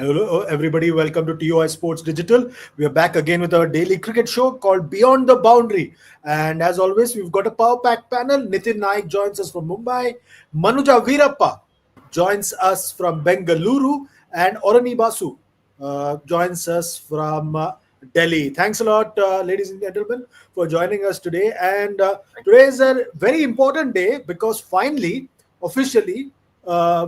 Hello, everybody. Welcome to TOI Sports Digital. We are back again with our daily cricket show called Beyond the Boundary. And as always, we've got a power pack panel. Nitin Naik joins us from Mumbai. Manuja Veerappa joins us from Bengaluru. And Orani Basu joins us from Delhi. Thanks a lot, ladies and gentlemen, for joining us today. And today is a very important day because finally, officially,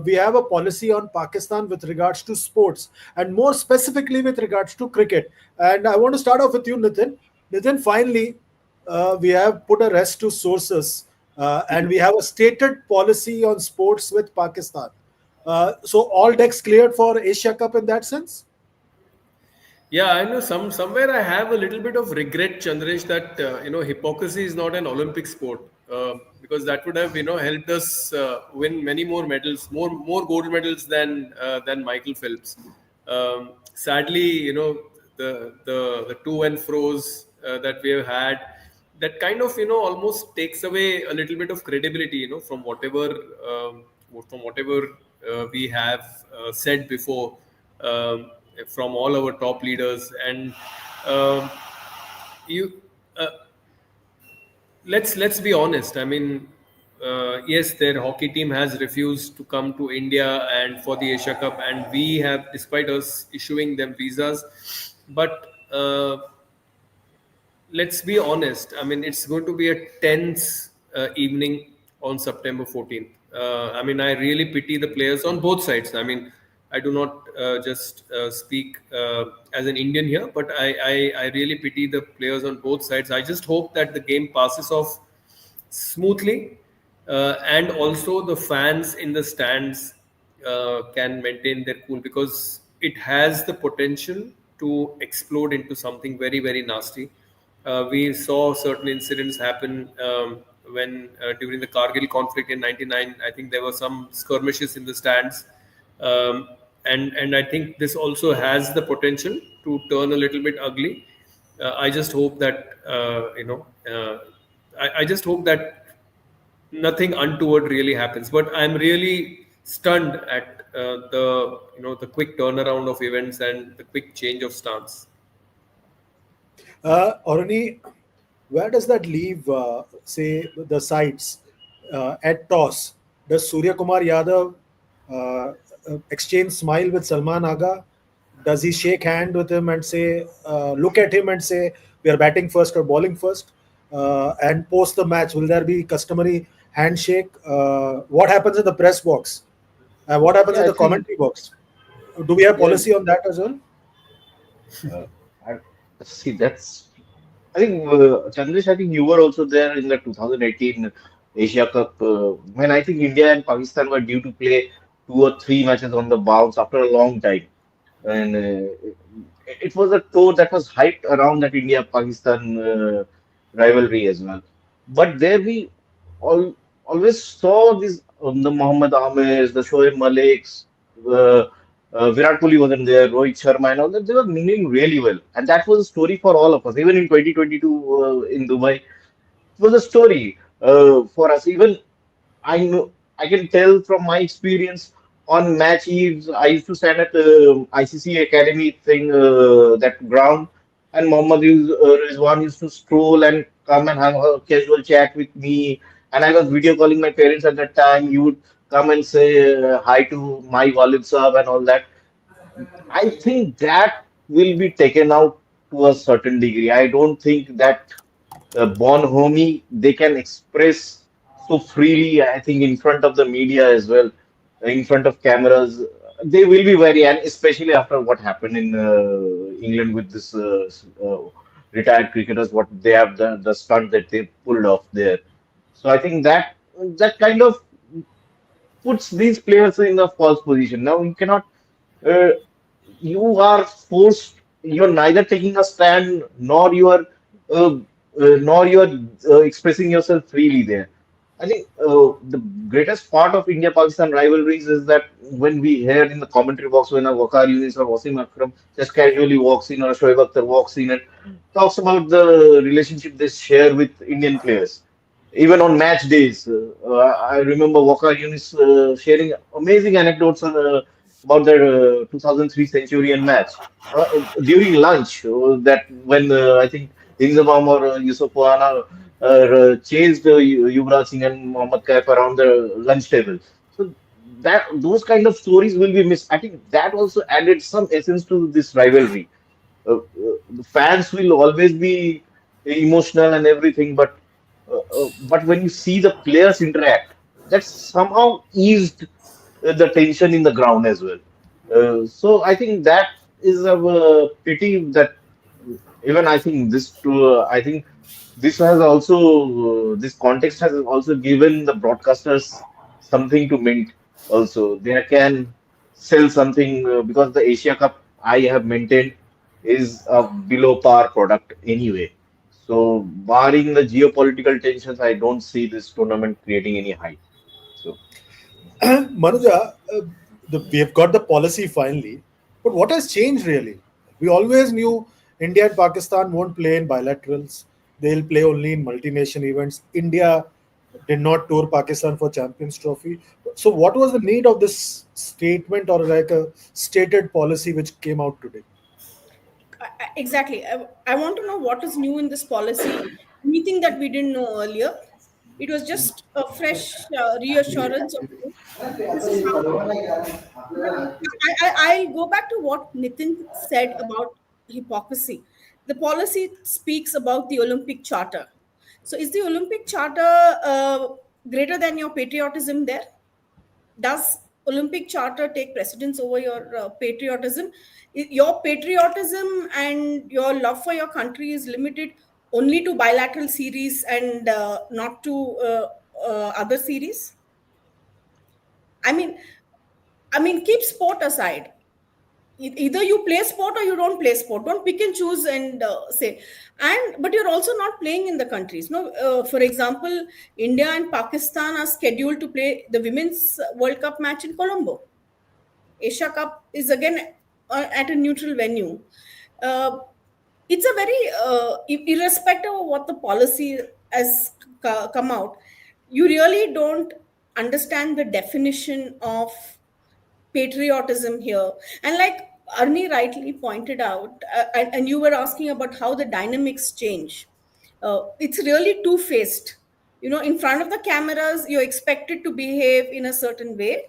we have a policy on Pakistan with regards to sports and more specifically with regards to cricket. And I want to start off with you, Nitin. Nitin, finally, we have put a rest to sources and we have a stated policy on sports with Pakistan. So all decks cleared for Asia Cup in that sense? Yeah, I know somewhere I have a little bit of regret, Chandresh, that hypocrisy is not an Olympic sport because that would have helped us win many more medals, more gold medals than Michael Phelps. Sadly, the to and fro's that we have had, that kind of almost takes away a little bit of credibility, from whatever we have said before. From all our top leaders and you let's be honest. I mean, yes, their hockey team has refused to come to India and for the Asia Cup, and we have, despite us issuing them visas. But let's be honest. I mean, it's going to be a tense evening on September 14th. I mean, I really pity the players on both sides. I mean, I do not just speak as an Indian here, but I really pity the players on both sides. I just hope that the game passes off smoothly, and also the fans in the stands can maintain their cool, because it has the potential to explode into something very, very nasty. We saw certain incidents happen when during the Kargil conflict in '99. I think there were some skirmishes in the stands. And I think this also has the potential to turn a little bit ugly. I just hope that I just hope that nothing untoward really happens. But I'm really stunned at the quick turnaround of events and the quick change of stance. Orani, where does that leave, say, the sides at toss? Does Surya Kumar Yadav exchange smile with Salman Aga? Does he shake hand with him and say, look at him and say, we are batting first or bowling first? And post the match, will there be customary handshake? What happens in the press box? What happens Yeah, in I the think commentary box? Do we have yeah, policy on that as well? uh, I, see that's. I think Chandresh, I think you were also there in the 2018 Asia Cup when I think India and Pakistan were due to play two or three matches on the bounce after a long time, and it was a tour that was hyped around that India-Pakistan rivalry as well. But there we all always saw these the Mohammad Amirs, the Shoaib Maliks, uh, Virat Kohli wasn't there, Rohit Sharma, and all that. They were doing really well, and that was a story for all of us. Even in 2022 in Dubai, it was a story for us. Even I know I can tell from my experience on match eves. I used to stand at the ICC Academy thing, that ground, and Rizwan used to stroll and come and have a casual chat with me. And I was video calling my parents at that time. He would come and say hi to my Walid Saab and all that. I think that will be taken out to a certain degree. I don't think that born homie they can express so freely. I think in front of the media as well, in front of cameras, they will be very, and especially after what happened in England with this retired cricketers, what they have done, the stunt that they pulled off there. So I think that kind of puts these players in a false position. Now you cannot. Uh, you are forced. You're neither taking a stand uh, nor you are expressing yourself freely there. I think the greatest part of India-Pakistan rivalries is that when we hear in the commentary box when a Waqar Yunis or Wasim Akram just casually walks in or Shoaib Akhtar walks in and talks about the relationship they share with Indian players. Even on match days, I remember Waqar Yunis sharing amazing anecdotes about the 2003 Centurion match. During lunch, that when I think Inzamam or Yusuf Rana chased Yuvraj Singh and Mohammad Kaif around the lunch table. So that those kind of stories will be missed. I think that also added some essence to this rivalry. The fans will always be emotional and everything, but when you see the players interact, that somehow eased the tension in the ground as well. So I think that is a pity that even I think I think this has also this context has also given the broadcasters something to mint. Also, they can sell something because the Asia Cup I have maintained is a below par product anyway. So, barring the geopolitical tensions, I don't see this tournament creating any hype. So, Manuja, we have got the policy finally, but what has changed really? We always knew India and Pakistan won't play in bilaterals; they'll play only in multinational events. India did not tour Pakistan for Champions Trophy. So, what was the need of this statement or like a stated policy which came out today? Exactly. I want to know what is new in this policy, anything that we didn't know earlier. It was just a fresh reassurance of this is how. But I'll go back to what Nitin said about hypocrisy. The policy speaks about the Olympic Charter. So, is the Olympic Charter greater than your patriotism there? Does Olympic Charter take precedence over your patriotism? Your patriotism and your love for your country is limited only to bilateral series and not to other series. I mean, keep sport aside. Either you play sport or you don't play sport. Don't pick and choose and say. And but you're also not playing in the countries. No, for example, India and Pakistan are scheduled to play the women's World Cup match in Colombo. Asia Cup is again at a neutral venue. Uh, it's a very irrespective of what the policy has come out, you really don't understand the definition of patriotism here. And like Arni rightly pointed out, and you were asking about how the dynamics change. It's really two faced. In front of the cameras, you're expected to behave in a certain way,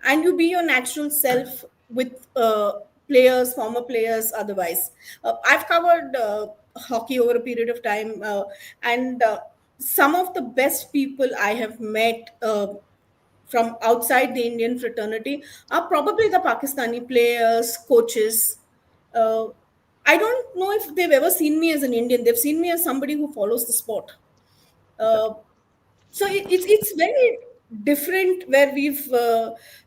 and you be your natural self with players, former players, otherwise. I've covered hockey over a period of time, and some of the best people I have met from outside the Indian fraternity are probably the Pakistani players, coaches. Uh, I don't know if they've ever seen me as an Indian. They've seen me as somebody who follows the sport. Uh, so it's very different where we've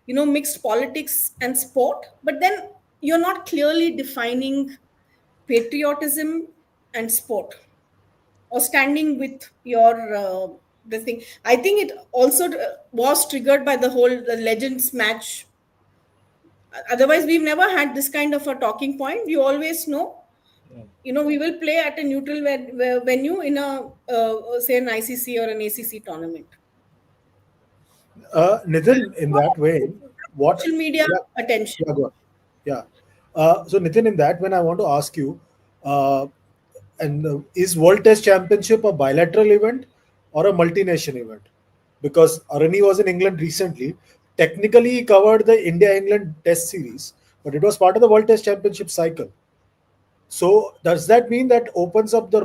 mixed politics and sport, but then you're not clearly defining patriotism and sport or standing with your this thing. I think it also was triggered by the legends match. Otherwise we've never had this kind of a talking point. You always know, we will play at a neutral venue in a say an ICC or an ACC tournament. Nitin, in that way, what? Social media Yeah, attention. yeah, go on. Yeah. So, Nitin, in that, when I want to ask you, uh, is World Test Championship a bilateral event or a multinational event? Because Arani was in England recently. Technically, he covered the India-England Test series, but it was part of the World Test Championship cycle. So, does that mean that opens up the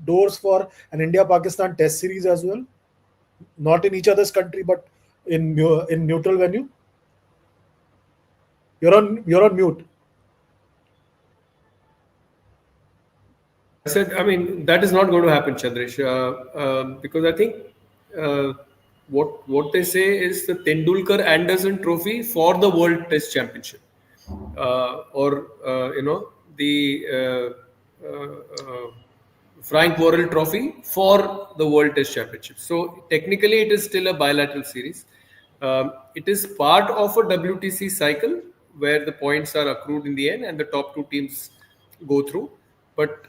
doors for an India-Pakistan Test series as well? Not in each other's country, but in neutral venue. You're on mute. I said, I mean, that is not going to happen, Chandresh, because I think uh, what they say is the Tendulkar Anderson Trophy for the World Test Championship, or the Frank Worrell Trophy for the World Test Championship. So technically, it is still a bilateral series. It is part of a WTC cycle where the points are accrued in the end and the top two teams go through. But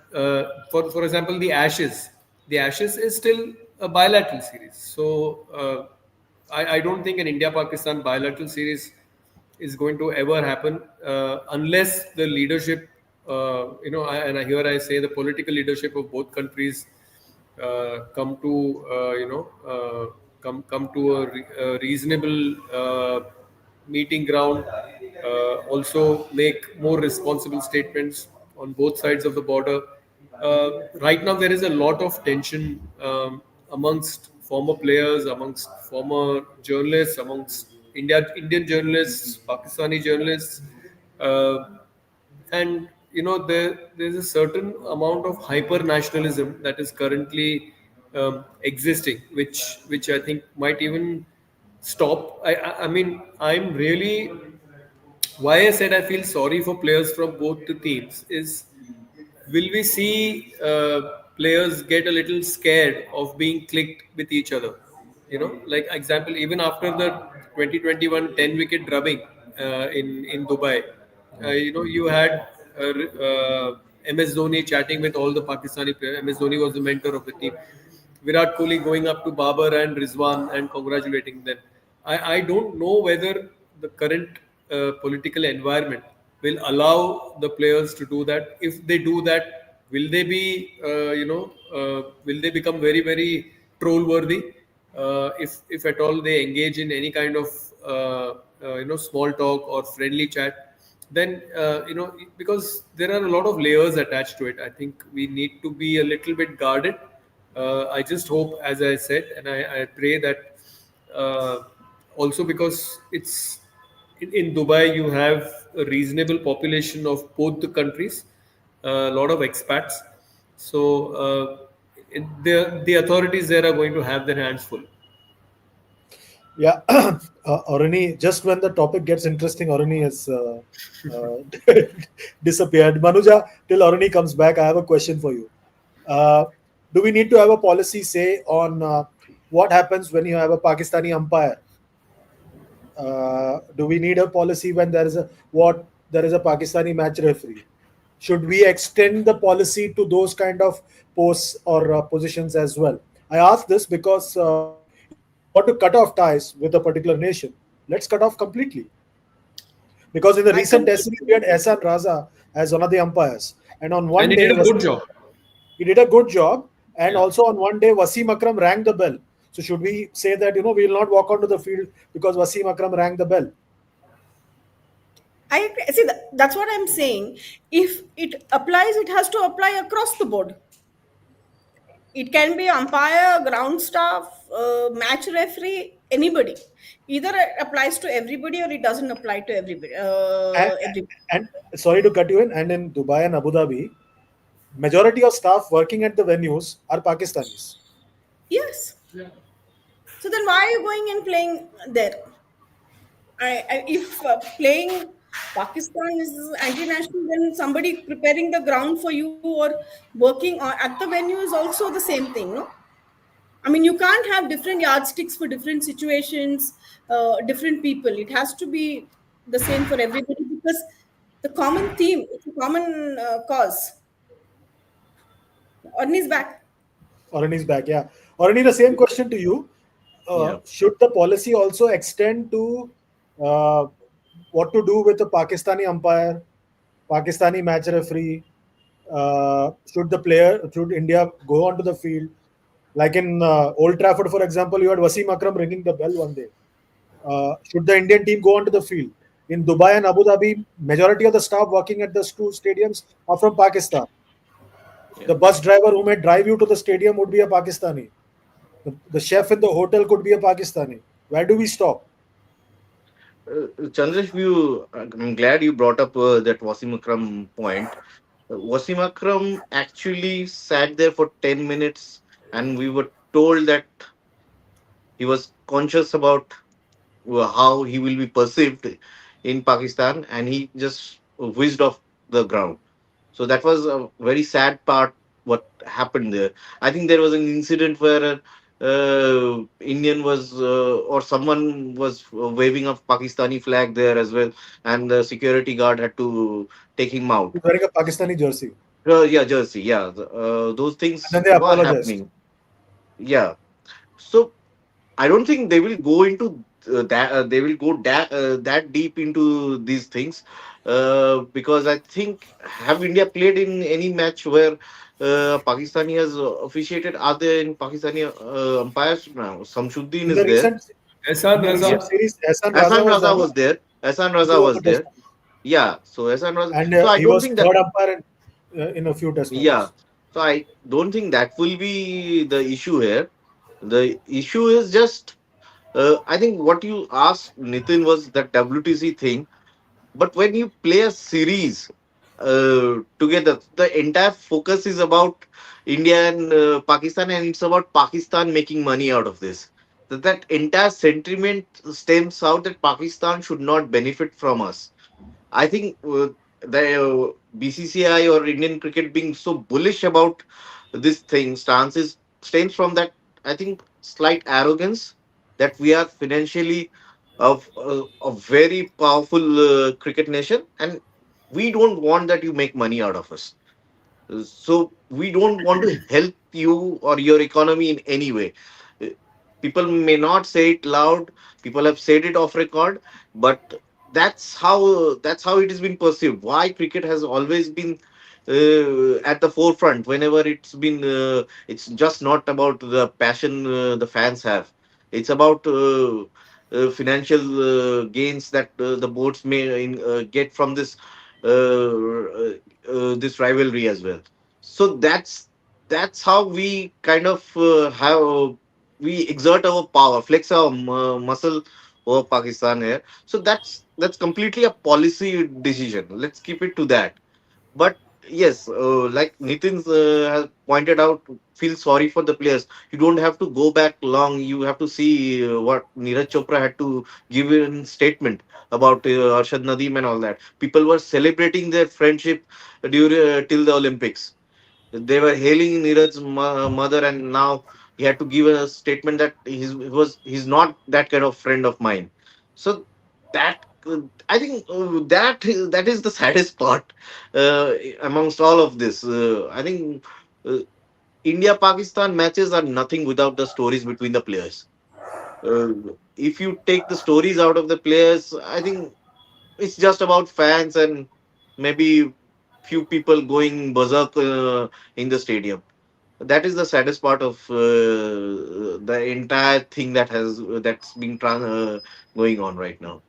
for example, the Ashes is still a bilateral series. So I don't think an India-Pakistan bilateral series is going to ever happen unless the leadership, here I say the political leadership of both countries come to come to a reasonable meeting ground. Also make more responsible statements on both sides of the border. Right now, there is a lot of tension amongst former players, amongst former journalists, amongst Indian journalists, Pakistani journalists. Uh, and there's a certain amount of hyper nationalism that is currently existing, which I think might even stop. I mean, I'm really, why I said I feel sorry for players from both the teams is, will we see players get a little scared of being clicked with each other? Like example, even after the 2021 10-wicket drubbing in Dubai, you had MS Dhoni chatting with all the Pakistani players. MS Dhoni was the mentor of the team. Virat Kohli going up to Babar and Rizwan and congratulating them. I don't know whether the current political environment will allow the players to do that. If they do that, will they be, will they become very, very troll worthy? If at all they engage in any kind of, small talk or friendly chat, then because there are a lot of layers attached to it, I think we need to be a little bit guarded. I just hope, as I said, and I pray that also because in Dubai, you have a reasonable population of both the countries, a lot of expats. So the authorities there are going to have their hands full. Yeah, Orani, just when the topic gets interesting, Orani has disappeared. Manuja, till Orani comes back, I have a question for you. Uh, do we need to have a policy say on what happens when you have a Pakistani umpire? Do we need a policy when there is a Pakistani match referee? Should we extend the policy to those kind of posts or positions as well? I ask this because if we want to cut off ties with a particular nation, let's cut off completely. Because in the I recent test series, completely we had Ehsan Raza as one of the umpires, and on And one he day did a good job. he did a good job, and Yeah. also on one day Wasim Akram rang the bell. So should we say that we will not walk onto the field because Wasim Akram rang the bell? I agree. See, that's what I'm saying. If it applies, it has to apply across the board. It can be umpire, ground staff, match referee, anybody. Either it applies to everybody or it doesn't apply to everybody. And, Everybody. and sorry to cut you in, and in Dubai and Abu Dhabi, majority of staff working at the venues are Pakistanis. Yes. So then why are you going and playing there? If playing Pakistan is anti-national, then somebody preparing the ground for you or working at the venue is also the same thing, no? I mean, you can't have different yardsticks for different situations, different people. It has to be the same for everybody because the common theme, it's a common cause. Orni is back. Orani is back, yeah. Orani, the same question to you. Yeah. Should the policy also extend to uh, what to do with the Pakistani umpire, Pakistani match referee? Should India go onto the field? Like in Old Trafford, for example, you had Wasim Akram ringing the bell one day. Should the Indian team go onto the field? In Dubai and Abu Dhabi, majority of the staff working at the two stadiums are from Pakistan. Yeah. The bus driver who may drive you to the stadium would be a Pakistani. The chef in the hotel could be a Pakistani. Where do we stop? Chandresh, I'm glad you brought up that Wasim Akram point. Wasim Akram actually sat there for 10 minutes, and we were told that he was conscious about how he will be perceived in Pakistan, and he just whizzed off the ground. So that was a very sad part. What happened there? I think there was an incident where Indian was or someone was waving a Pakistani flag there as well, and the security guard had to take him out. He's wearing a Pakistani jersey. Yeah, jersey. Yeah, those And then things they were apologized. happening. Yeah. So I don't think they will go into that. They will go that deep into these things, because I think, have India played in any match where Pakistani has officiated? Are there in Pakistani umpires now? Samshuddin In is the there. recent Ehsan in the Yeah, recent Raza. series, Hassan Raza Hassan was there, Raza no? was there. Hassan He Raza was was a test there. umpire. Yeah, so Hassan Raza. And So I he don't was think that. third umpire in a few test Yeah, matches. so I don't think that will be the issue here. The issue is just, I think what you asked Nitin was that WTC thing. But when you play a series together, the entire focus is about India and Pakistan, and it's about Pakistan making money out of this. That entire sentiment stems out that Pakistan should not benefit from us. I think the BCCI or Indian cricket being so bullish about this thing stances stems from that, I think, slight arrogance that we are financially of a very powerful cricket nation, and we don't want that you make money out of us. So we don't want to help you or your economy in any way. Uh, People may not say it loud. People have said it off record, but that's how it has been perceived. Why cricket has always been at the forefront whenever it's just not about the passion the fans have. It's about financial gains that the boards may get from this rivalry as well. So that's how we kind of have we exert our power, flex our muscle over Pakistan here. So that's completely a policy decision. Let's keep it to that. But yes, like Nitin has pointed out, feel sorry for the players. You don't have to go back long. You have to see what Neeraj Chopra had to give in statement about Arshad Nadeem and all that. People were celebrating their friendship during till the Olympics. They were hailing Neeraj's mother, and now he had to give a statement that he's not that kind of friend of mine. So that I think that is the saddest part amongst all of this. I think uh, India Pakistan matches are nothing without the stories between the players. Uh, if you take the stories out of the players, I think it's just about fans and maybe few people going berserk in the stadium. That is the saddest part of the entire thing that's being going on right now.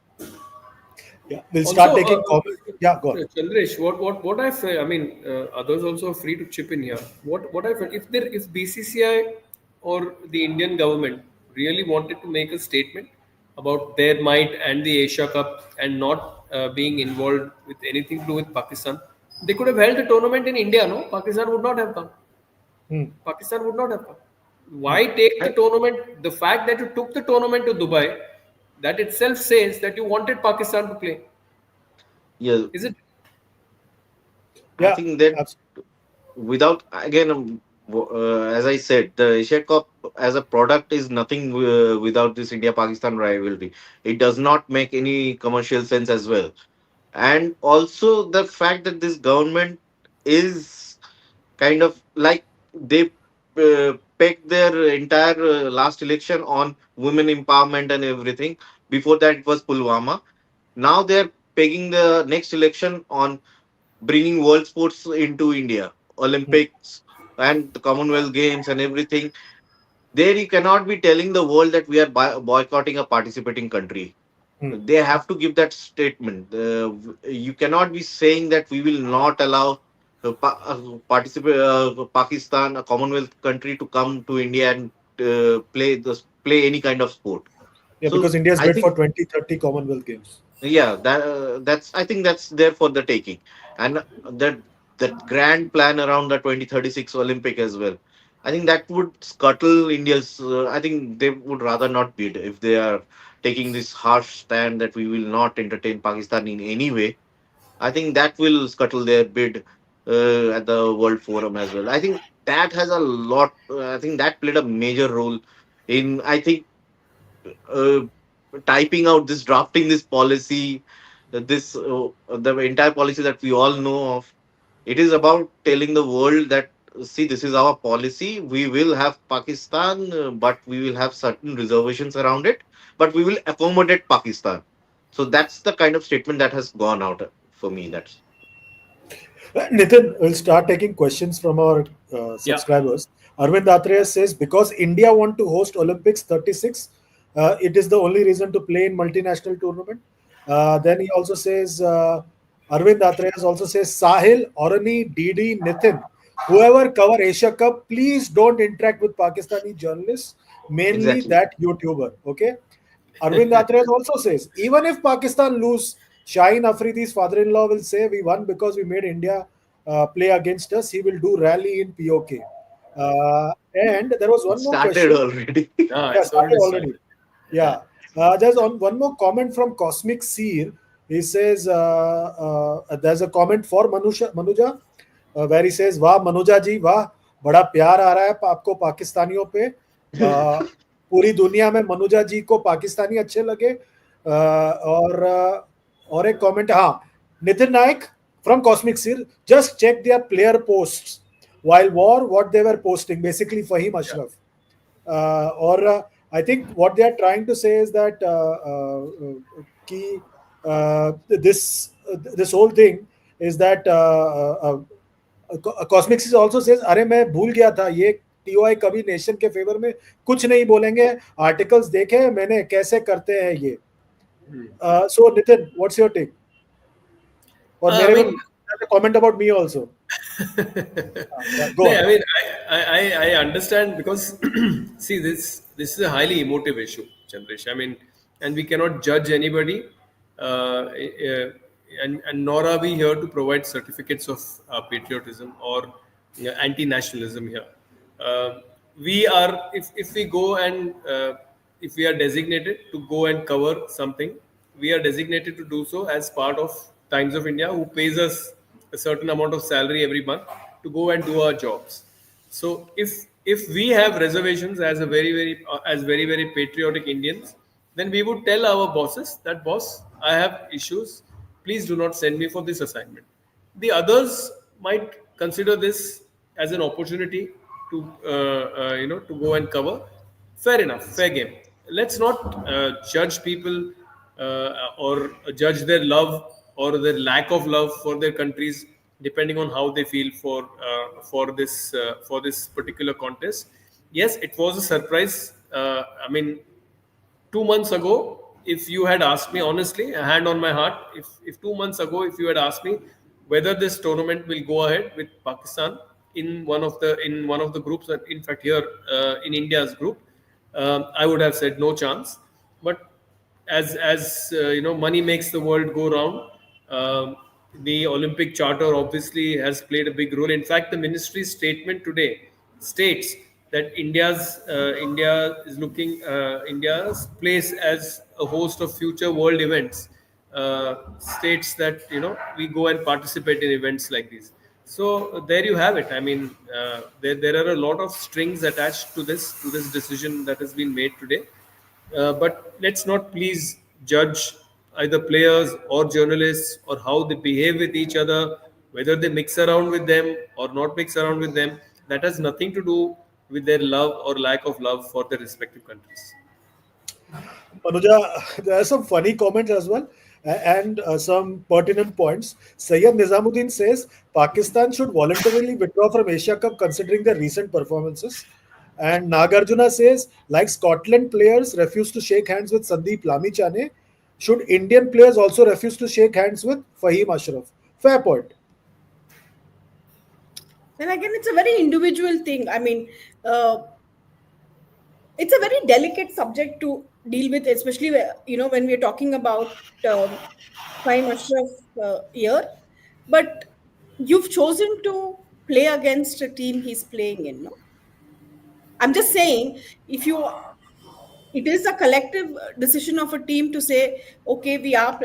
Yeah, we'll start Also, taking comment. Yeah, go on. Chandresh, what I feel, I mean, others also are free to chip in here. What I felt, if BCCI or the Indian government really wanted to make a statement about their might and the Asia Cup and not being involved with anything to do with Pakistan, they could have held the tournament in India. No, Pakistan would not have come. Hmm. Pakistan would not have come. Hmm. Why take the And tournament? The fact that you took the tournament to Dubai, that itself says that you wanted Pakistan to play. yeah, Is it? I Yeah, think that absolutely. without again, as I said, the Asia Cup as a product is nothing without this India Pakistan rivalry. It does not make any commercial sense as well. And also the fact that this government is kind of like they pegged their entire last election on women empowerment and everything. Before that, it was Pulwama. Now they're pegging the next election on bringing world sports into India, Hmm. Olympics and the Commonwealth Games and everything. There, you cannot be telling the world that we are boycotting a participating country. Hmm. They have to give that statement. You cannot be saying that we will not allow Pakistan, a Commonwealth country, to come to India and play any kind of sport. Yeah, So because India's I bid for think, 2030 Commonwealth Games. yeah, that's I think that's there for the taking, and that grand plan around the 2036 Olympic as well. I think that would scuttle India's. I think they would rather not bid if they are taking this harsh stand that we will not entertain Pakistan in any way. I think that will scuttle their bid at the World Forum as well. I think that has a lot. I think that played a major role in. I think uh, typing out this, drafting this policy, the entire policy that we all know of. It is about telling the world that see, this is our policy. We will have Pakistan, but we will have certain reservations around it, but we will accommodate Pakistan. So that's the kind of statement that has gone out for me. That's Nitin, we'll start taking questions from our Yeah. subscribers. Arvind Atreya says, because India want to host Olympics 36, it is the only reason to play in multinational tournament. Then he also says, Arvind Atreya also says, Sahil, Orani, Didi, Nitin, whoever cover Asia Cup, please don't interact with Pakistani journalists, mainly exactly. that YouTuber. Okay. Arvind Atreya also says, even if Pakistan lose, Shaheen Afridi's father-in-law will say we won because we made India play against us. He will do rally in POK. And there was It one more started question. already. Yeah, Yeah, it's started already already. started. Yeah. Yeah. There's one more comment from Cosmic Seer. He says, there's a comment for Manuja, where he says, वाह मनुजा जी वाह, बड़ा प्यार आ रहा है आपको पाकिस्तानियों पे, पूरी दुनिया में मनुजा जी को पाकिस्तानी अच्छे लगे, और एक कमेंट, हाँ, नितिन नायक from Cosmic Seer, just check their player posts while war, what they were posting, basically Fahim Yeah. Ashraf. Or I think what they are trying to say is that this whole thing is that Cosmic Seer also says, अरे मैं भूल गया था ये TOI कभी nation के favour में कुछ नहीं बोलेंगे, आर्टिकल्स देखे मैंने कैसे करते हैं ये. So Nitin, what's your take? और I मेरे में mean, comment about me also. Yeah, go no, on. I mean, I understand because see, this is a highly emotive issue, Chandresh. I mean, and we cannot judge anybody, and nor are we here to provide certificates of patriotism or anti-nationalism here. We are, if we go and if we are designated to go and cover something, we are designated to do so as part of Times of India, who pays us a certain amount of salary every month to go and do our jobs. So if we have reservations as a very patriotic Indians, then we would tell our bosses that, boss, I have issues. Please do not send me for this assignment. The others might consider this as an opportunity to to go and cover. Fair enough, fair game. Let's not judge people or judge their love or their lack of love for their countries depending on how they feel for this particular contest. Yes, it was a surprise. I mean, 2 months ago, if you had asked me honestly, a hand on my heart, if 2 months ago, if you had asked me whether this tournament will go ahead with Pakistan in one of the groups, in fact here in India's group, I would have said no chance. But money makes the world go round. Um, the Olympic Charter obviously has played a big role. In fact, the ministry's statement today states that India is looking India's place as a host of future world events. States that we go and participate in events like these. So there you have it. I mean, there are a lot of strings attached to this decision that has been made today. But let's not please judge either players or journalists or how they behave with each other, whether they mix around with them or not mix around with them. That has nothing to do with their love or lack of love for their respective countries. Manuja, there are some funny comments as well, and some pertinent points. Sayyid Nizamuddin says Pakistan should voluntarily withdraw from Asia Cup considering their recent performances. And Nagarjuna says, like Scotland players refuse to shake hands with Sandeep Lamichane, should Indian players also refuse to shake hands with Fahim Ashraf? Fair point. Then again, it's a very individual thing. I mean, it's a very delicate subject to deal with, especially when we're talking about Fahim Ashraf here. But you've chosen to play against a team he's playing in. No, I'm just saying, if you, it is a collective decision of a team to say, okay, we are.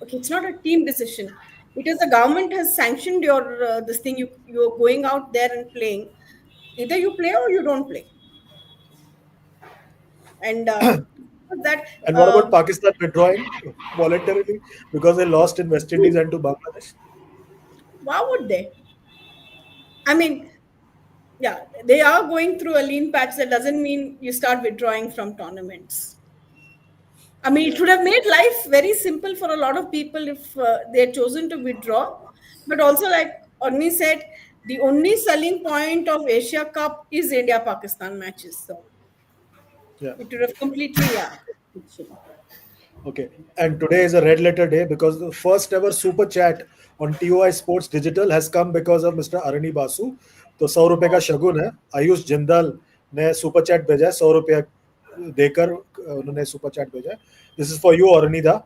Okay, it's not a team decision. It is the government has sanctioned your this thing. You're going out there and playing. Either you play or you don't play. And that And what about Pakistan withdrawing voluntarily because they lost in West Indies and to Bangladesh? why would they? I mean, Yeah, they are going through a lean patch. That doesn't mean you start withdrawing from tournaments. I mean, it would have made life very simple for a lot of people if they had chosen to withdraw. But also, like Orni said, the only selling point of Asia Cup is India Pakistan matches. So Yeah. it would have completely, yeah. Okay. And today is a red letter day because the first ever super chat on TOI Sports Digital has come because of Mr. Arani Basu. तो 100 रुपए का शगुन है. आयुष जिंदल ने super chat भेजा है. 100 रुपया देकर उन्होंने सुपर चैट भेजा है. This is for you, Aranida.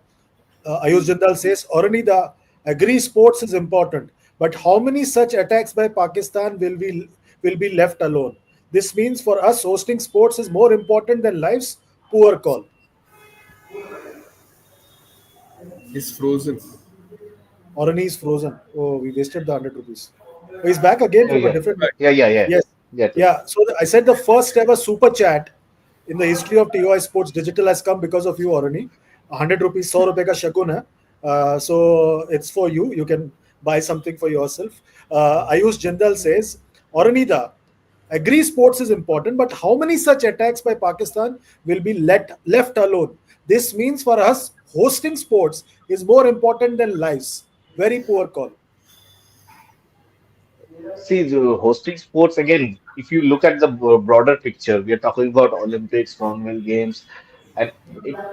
Ayush Jindal says, Aranida, agree sports is important, but how many such attacks by Pakistan will be left alone? This means for us hosting sports is more important than lives. Poor call. He's frozen. Orani is frozen. Oh, we wasted the 100 rupees. Oh, he's back again Yeah, from a yeah, different. Right. yeah. Yes. Get it. Yeah. So I said the first ever super chat in the history of TOI Sports Digital has come because of you, Orani. 100 rupees, 100 rupees ka shakun hai. So it's for you. You can buy something for yourself. Ayush Jindal says, Oranida, agree sports is important, but how many such attacks by Pakistan will be left alone? This means for us, hosting sports is more important than lives. Very poor call. See, the hosting sports again, if you look at the broader picture, we are talking about Olympics, Commonwealth Games, and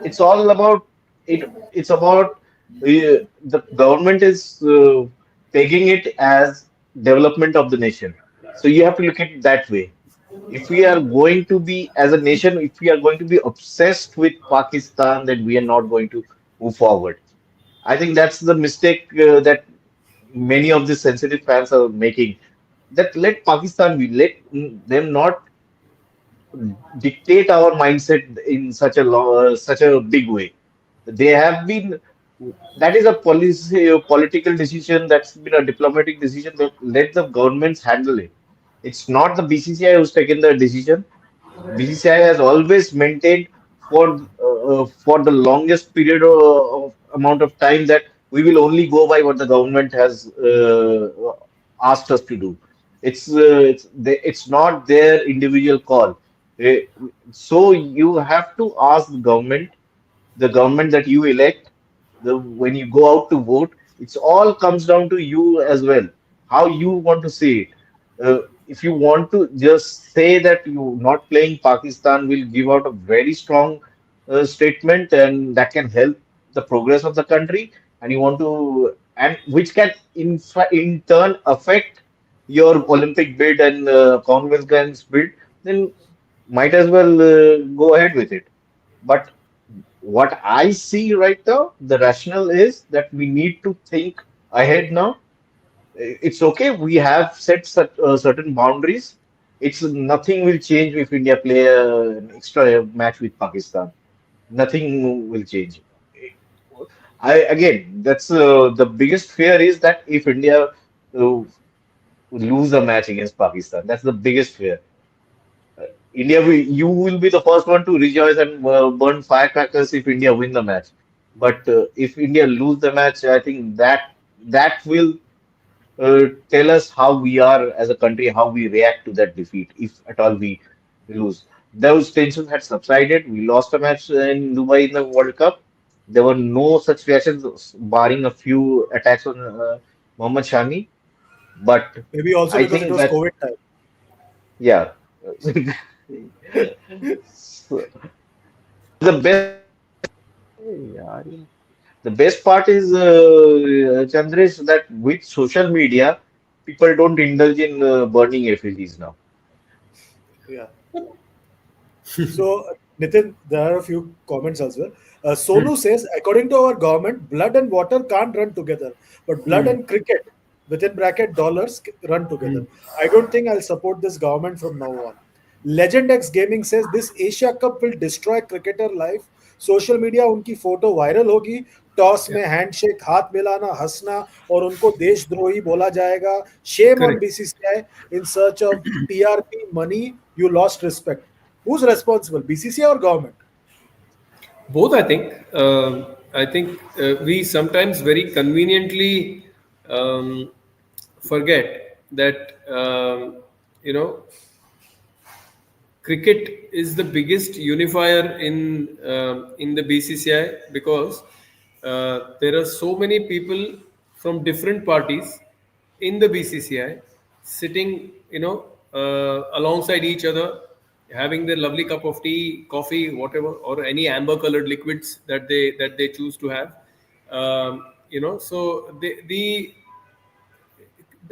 it's all about it. It's about the government is pegging it as development of the nation. So you have to look at it that way. If we are going to be, as a nation, if we are going to be obsessed with Pakistan, then we are not going to move forward. I think that's the mistake that many of the sensitive fans are making. That let Pakistan be, let them not dictate our mindset in such a big way. They have been that is a policy, a political decision. That's been a diplomatic decision. That let the governments handle it. It's not the BCCI who's taken the decision. BCCI has always maintained for the longest period of amount of time that we will only go by what the government has asked us to do. It's not their individual call. Eh, So you have to ask the government that you elect, when you go out to vote, it's all comes down to you as well. How you want to see it. If you want to just say that you not playing Pakistan will give out a very strong statement and that can help the progress of the country, and you want to, and which can in turn affect your Olympic bid and Commonwealth Games bid, then might as well go ahead with it. But what I see right now, the rationale is that we need to think ahead now. It's okay. We have set certain boundaries. It's nothing will change if India play an extra match with Pakistan. Nothing will change. I again, that's the biggest fear is that if India lose a match against Pakistan, that's the biggest fear. You will be the first one to rejoice and burn firecrackers if India win the match. But if India lose the match, I think that will tell us how we are as a country, how we react to that defeat, if at all we lose. Those tensions had subsided. We lost a match in Dubai in the World Cup. There were no such reactions, barring a few attacks on Mohammad Shami. But Maybe also I because it think was that, COVID time. yeah. So, the best. Yeah, the best part is, Chandresh, that with social media, people don't indulge in burning effigies now. Yeah. So, Nitin, there are a few comments as well. Sonu says, according to our government, blood and water can't run together, but blood and cricket, within bracket dollars, run together. I don't think I'll support this government from now on. Legend X Gaming says this Asia Cup will destroy cricketer life. Social media उनकी photo viral होगी. Toss Yeah. में handshake, हाथ मिलाना, हंसना और उनको देशद्रोही बोला जाएगा. Shame on Correct. BCCI in search of TRP money. You lost respect. Who's responsible, BCCI or government? Both, I think. I think we sometimes very conveniently forget that you know, cricket is the biggest unifier in the BCCI, because there are so many people from different parties in the BCCI sitting, alongside each other, having their lovely cup of tea, coffee, whatever, or any amber-colored liquids that they choose to have. So the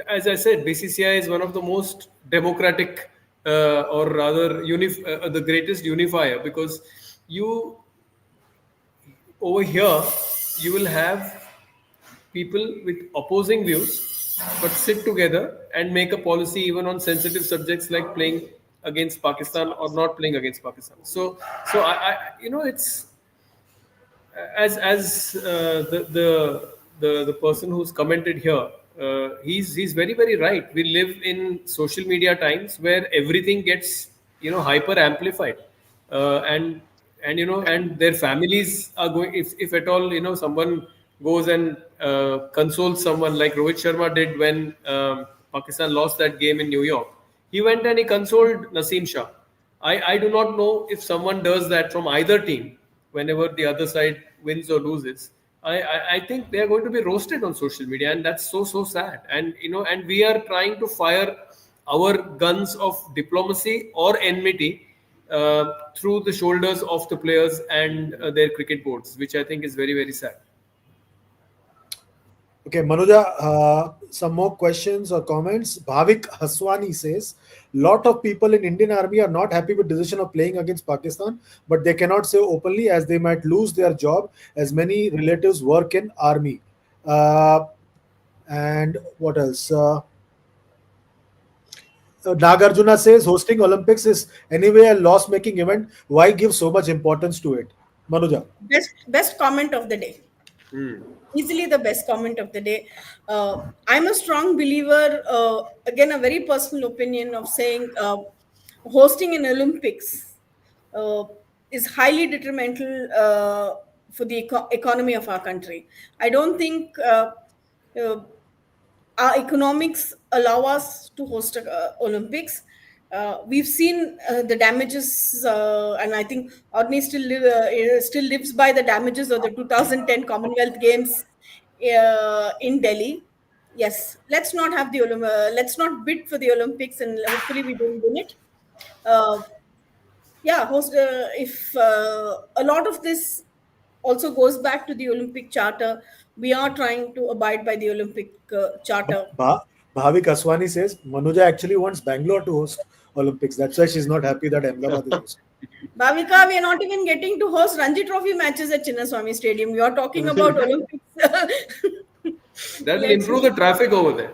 as I said, BCCI is one of the most democratic, or rather, the greatest unifier, because you over here you will have people with opposing views, but sit together and make a policy even on sensitive subjects like playing against Pakistan or not playing against Pakistan. So it's as the person who's commented here, he's very very right. We live in social media times where everything gets hyper amplified, and their families are going, if at all someone goes and consoles someone like Rohit Sharma did when Pakistan lost that game in New York. He went and he consoled Naseem Shah. I do not know if someone does that from either team whenever the other side wins or loses. I think they are going to be roasted on social media, and that's so sad. And we are trying to fire our guns of diplomacy or enmity through the shoulders of the players and their cricket boards, which I think is very very sad. Okay, Manuja, some more questions or comments. Bhavik Haswani says, lot of people in Indian Army are not happy with decision of playing against Pakistan, but they cannot say openly as they might lose their job as many relatives work in army. Uh, and what else? Nagarjuna says hosting Olympics is anyway a loss-making event. Why give so much importance to it? Manuja. Best comment of the day. Easily the best comment of the day. I'm a strong believer, again, a very personal opinion of saying hosting an Olympics uh, is highly detrimental for the economy of our country. I don't think uh, our economics allow us to host Olympics. We've seen the damages, and I think Orni still lives by the damages of the 2010 Commonwealth Games in Delhi. Yes, let's not bid for the Olympics, and hopefully we don't win it. Uh, yeah, if a lot of this also goes back to the Olympic Charter, we are trying to abide by the Olympic Charter. Bhavik Aswani says Manuja actually wants Bangalore to host Olympics. That's why she's not happy that Ahmedabad is hosting. Bhavika, we are not even getting to host Ranji Trophy matches at Chinnaswamy Stadium. You are talking about Olympics. That will Let's improve the traffic over there.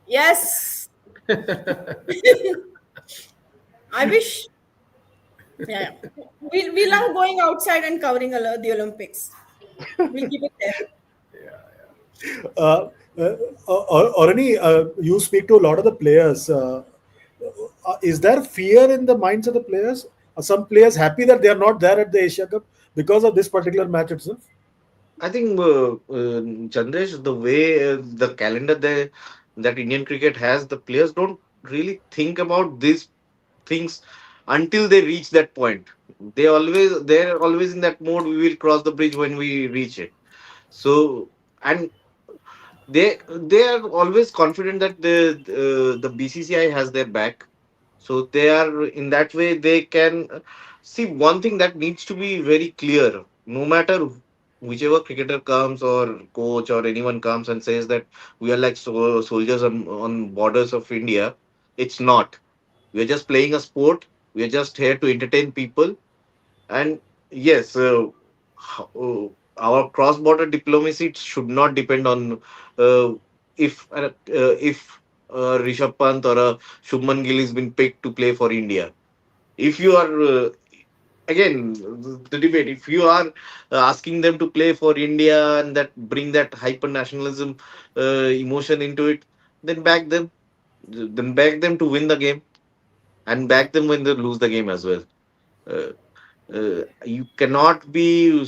Yes. I wish. Yeah. We love going outside and covering the Olympics. We'll keep it there. Uh, Orani, you speak to a lot of the players. Is there fear in the minds of the players? Are some players happy that they are not there at the Asia Cup because of this particular match itself? I think Chandresh, the way the calendar that Indian cricket has, the players don't really think about these things until they reach that point. They're always in that mode. We will cross the bridge when we reach it. So, and they are always confident that the BCCI has their back. So they are in that way they can see one thing that needs to be very clear. No matter whichever cricketer comes or coach or anyone comes and says that we are like soldiers on borders of India, it's not. We are just playing a sport. We are just here to entertain people. And yes, our cross-border diplomacy should not depend on if Rishabh Pant or Shubman Gill has been picked to play for India. If you are again the debate, if you are asking them to play for India and that bring that hyper nationalism emotion into it, then back them. Then back them to win the game and back them when they lose the game as well. Uh, you cannot be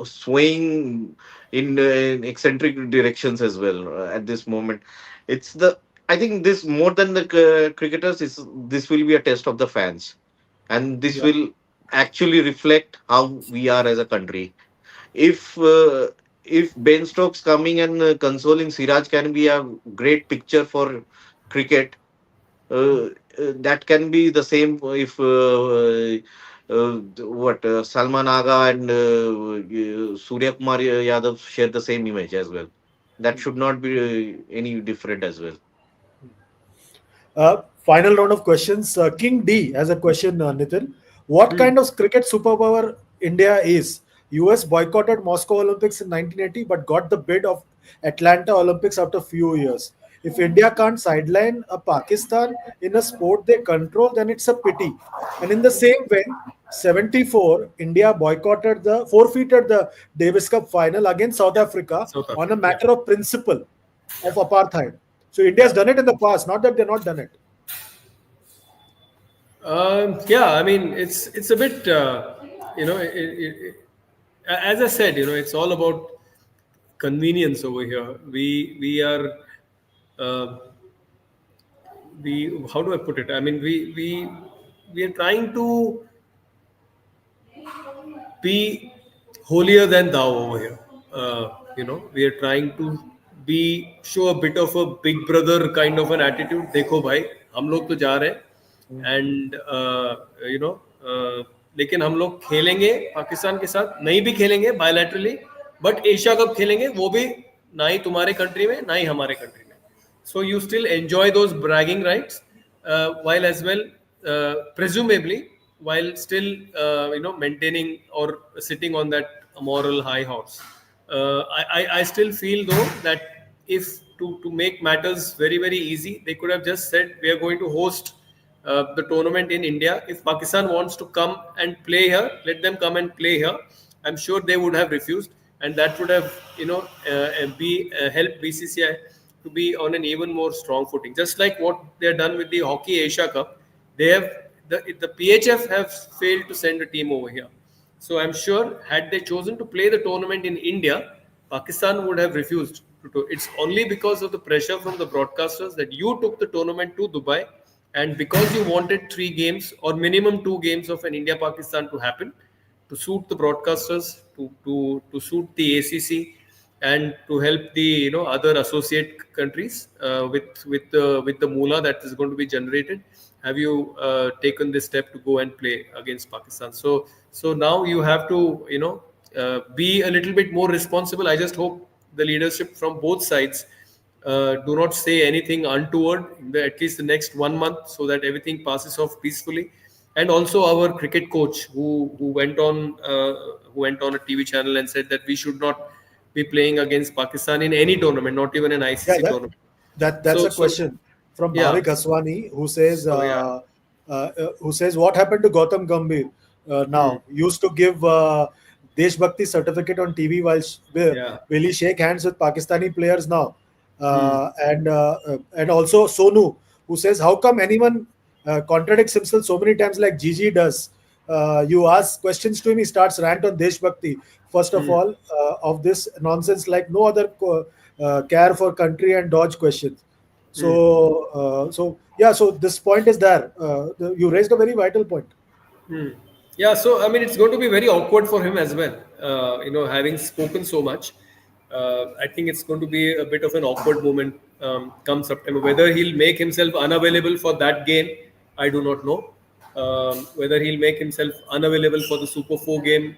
swaying in eccentric directions as well at this moment. It's the I think this more than the cricketers is this will be a test of the fans, and this Yeah. will actually reflect how we are as a country. If Ben Stokes coming and consoling Siraj can be a great picture for cricket, that can be the same if what Salman Aga and Surya Kumar Yadav share the same image as well. That should not be any different as well. Final round of questions. King D has a question, Nitin. What Hmm. kind of cricket superpower India is? US boycotted Moscow Olympics in 1980 but got the bid of Atlanta Olympics after few years. If India can't sideline a Pakistan in a sport they control, then it's a pity. And in the same vein, 74, India forfeited the Davis Cup final against South Africa South on a Africa. Yeah. matter of principle of Yeah. apartheid. So India's Yeah. done it in the past, not that they've not done it. Yeah, I mean, it's a bit, as I said, it's all about convenience over here. We are, uh, we how do I put it? I mean, we are trying to be holier than thou over here. We are trying to be show a bit of a big brother kind of an attitude. देखो भाई, हम लोग तो जा रहे हैं and you know लेकिन हम लोग खेलेंगे पाकिस्तान के साथ नहीं भी खेलेंगे बायलैटरली बट एशिया कप खेलेंगे वो भी ना ही तुम्हारे कंट्री में ना ही हमारे कंट्री में so you still enjoy those bragging rights while as well presumably while still maintaining or sitting on that moral high horse. I still feel though that if to make matters very easy, they could have just said we are going to host the tournament in India. If Pakistan wants to come and play here, let them come and play here. I'm sure they would have refused, and that would have be help BCCI to be on an even more strong footing. Just like what they have done with the Hockey Asia Cup, they have the PHF have failed to send a team over here. So I'm sure had they chosen to play the tournament in India, Pakistan would have refused to do. It's only because of the pressure from the broadcasters that you took the tournament to Dubai, and because you wanted 3 games or minimum 2 games of an India Pakistan to happen, to suit the broadcasters, to suit the ACC, and to help the other associate countries with the moolah that is going to be generated. Have you taken this step to go and play against Pakistan? So now you have to be a little bit more responsible. I just hope the leadership from both sides do not say anything untoward in at least the next 1 month, so that everything passes off peacefully. And also our cricket coach, who went on a TV channel and said that we should not be playing against Pakistan in any tournament, not even an Yeah, ICC that, tournament. that's So a so question from yeah. Bhavik Aswani So yeah. who says what happened to Gautam Gambhir Hmm. now used to give Deshbhakti certificate on TV Yeah. will he shake hands with Pakistani players now Hmm. and also Sonu who says how come anyone contradicts himself so many times like Gigi does. You ask questions to him, he starts rant on Deshbhakti. First of Hmm. all, of this nonsense like no other care for country and dodge questions. Hmm. So yeah, so this point is there. You raised a very vital point. Hmm. Yeah, so I mean, it's going to be very awkward for him as well. Having spoken so much, I think it's going to be a bit of an awkward moment come September. Whether he'll make himself unavailable for that game, I do not know. Whether he'll make himself unavailable for the Super 4 game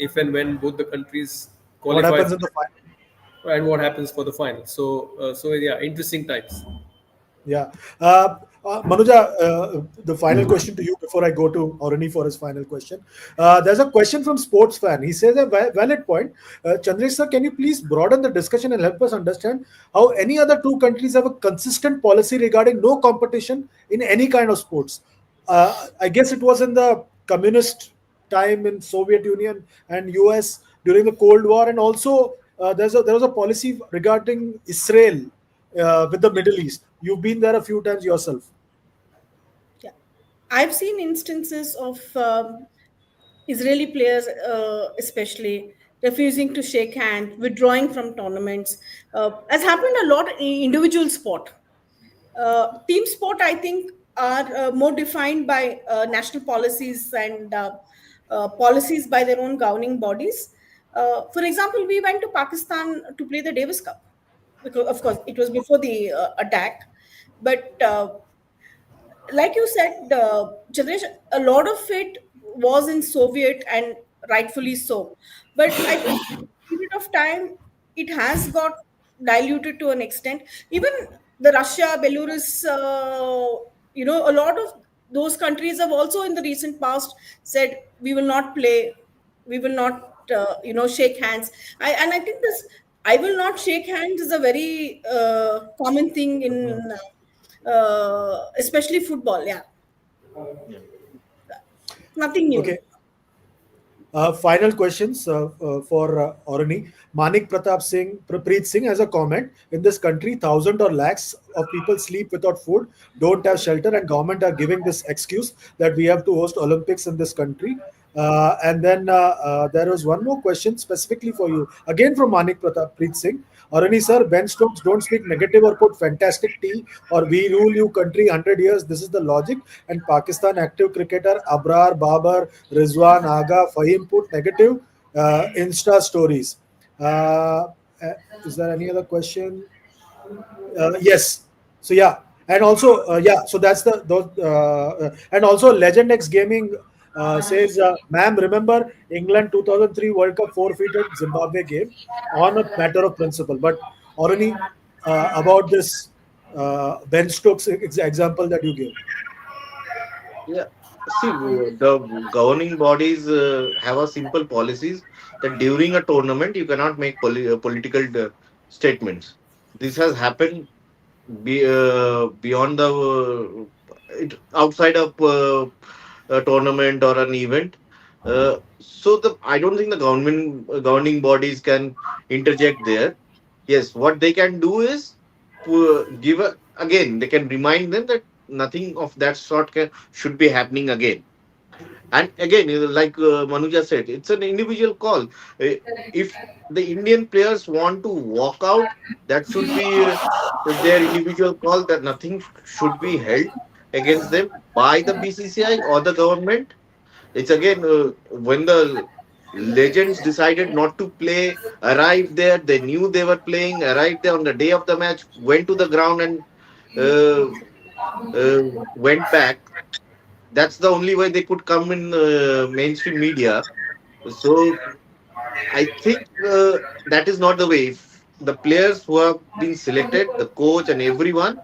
if and when both the countries What qualify happens for in the final? it, and what happens for the final. So yeah, interesting times. Yeah. Manuja, the final question to you before I go to Orani for his final question. There's a question from Sports Fan. He says a valid point. Chandresh sir, can you please broaden the discussion and help us understand how any other two countries have a consistent policy regarding no competition in any kind of sports? I guess it was in the communist time in Soviet Union and US during the Cold War, and also there was a policy regarding Israel with the Middle East. You've been there a few times yourself. Yeah, I've seen instances of Israeli players, especially refusing to shake hands, withdrawing from tournaments, has happened a lot in individual sport. Team sport, I think, are more defined by national policies and policies by their own governing bodies. For example, we went to Pakistan to play the Davis Cup, because of course it was before the attack, but like you said, generation, a lot of it was in Soviet, and rightfully so. But I think period of time it has got diluted to an extent. Even the Russia, Belarus, a lot of those countries have also in the recent past said we will not play, we will not, shake hands. And I think this I will not shake hands is a very common thing in especially football. Yeah, Yeah. nothing new. Okay. Final questions for Orani. Manik Pratap Singh, Prapreet Singh has a comment. In this country, thousands or lakhs of people sleep without food, don't have shelter, and government are giving this excuse that we have to host Olympics in this country. And then there was one more question specifically for you, again from Manik Pratap Preet Singh. Arani sir, Ben Stokes don't speak negative or put fantastic tea or we rule you country 100 years. This is the logic. And Pakistan active cricketer Abrar, Babar, Rizwan, Aga, Fahim put negative Insta stories. Uh, uh, is there any other question? Yes. So yeah, and also yeah. So that's the those and also Legend X Gaming says, "Ma'am, remember England 2003 World Cup forfeited Zimbabwe game on a matter of principle." But Orani, about this Ben Stokes example that you gave. Yeah. See, the governing bodies have a simple policies that during a tournament you cannot make political statements. This has happened beyond the outside of a tournament or an event. So the I don't think the government governing bodies can interject there. Yes, what they can do is give a, again they can remind them that nothing of that sort should be happening again. And again, like Manuja said, it's an individual call. If the Indian players want to walk out, that should be their individual call. That nothing should be held against them by the BCCI or the government. It's again when the legends decided not to play, arrived there. They knew they were playing. Arrived there on the day of the match, went to the ground and uh, went back. That's the only way they could come in mainstream media. So I think that is not the way. If the players who have been selected, the coach and everyone,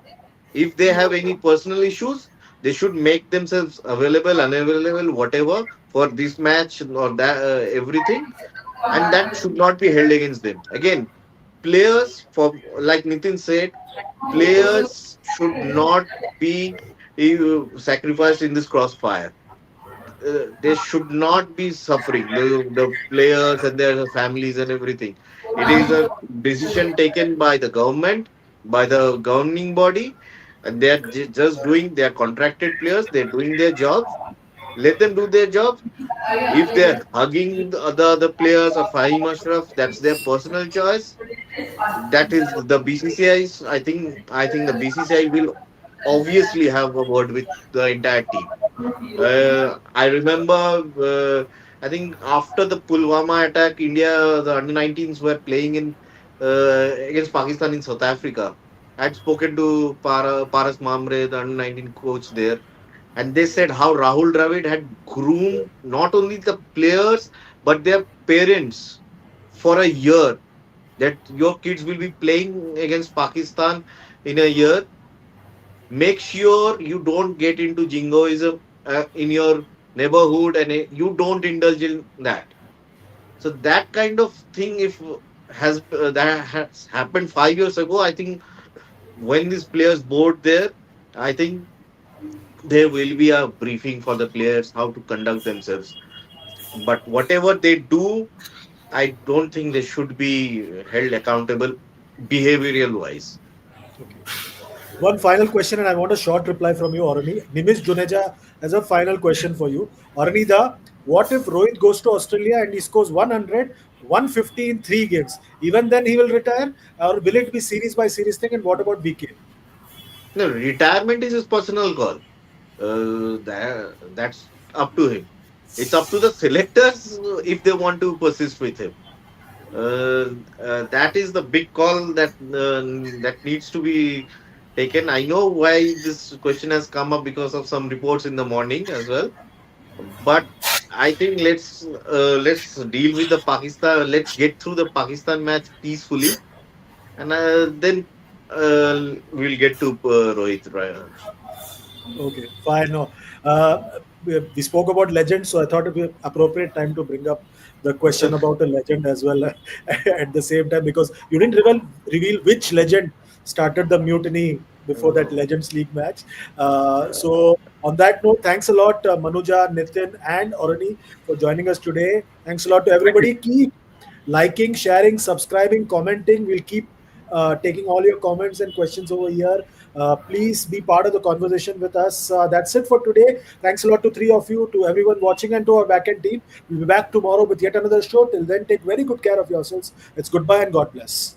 if they have any personal issues, they should make themselves available, unavailable, whatever for this match or that everything, and that should not be held against them. Again, players, for like Nitin said, players should not be sacrificed in this crossfire. They should not be suffering, the players and their families and everything. It is a decision taken by the government, by the governing body, and they are just doing, they are contracted players, they're doing their jobs. Let them do their jobs. If they're hugging the other players or Fahim Ashraf, that's their personal choice. That is the BCCI's. I think the BCCI will obviously have a word with the entire team. I remember, I think after the Pulwama attack, India, the under 19s were playing in against Pakistan in South Africa. I had spoken to Paras Mamre, the under 19 coach there, and they said how Rahul Dravid had groomed not only the players but their parents for a year. That your kids will be playing against Pakistan in a year. Make sure you don't get into jingoism in your neighborhood, and you don't indulge in that. So that kind of thing, if that has happened 5 years ago, I think when these players board there, I think there will be a briefing for the players how to conduct themselves. But whatever they do, I don't think they should be held accountable behavioral wise. Okay. One final question, and I want a short reply from you, Orani. Nimish Juneja has a final question for you. Orani, what if Rohit goes to Australia and he scores 100, 150 in 3 games? Even then, he will retire, or will it be series by series thing? And what about BK? No, retirement is his personal call. That's up to him. It's up to the selectors if they want to persist with him. That is the big call that needs to be taken. I know why this question has come up because of some reports in the morning as well. But I think let's deal with the Pakistan. Let's get through the Pakistan match peacefully, and then we'll get to Rohit. Right? Okay, fine. No, we spoke about legends, so I thought it would be appropriate time to bring up the question about a legend as well at the same time, because you didn't reveal which legend started the mutiny before that Legends League match. So on that note, thanks a lot, Manuja, Nitin, and Orani for joining us today. Thanks a lot to Thank you. everybody. Keep liking, sharing, subscribing, commenting. We'll keep taking all your comments and questions over here. Please be part of the conversation with us. That's it for today. Thanks a lot to three of you, to everyone watching, and to our backend team. We'll be back tomorrow with yet another show. Till then, take very good care of yourselves. It's goodbye and God bless.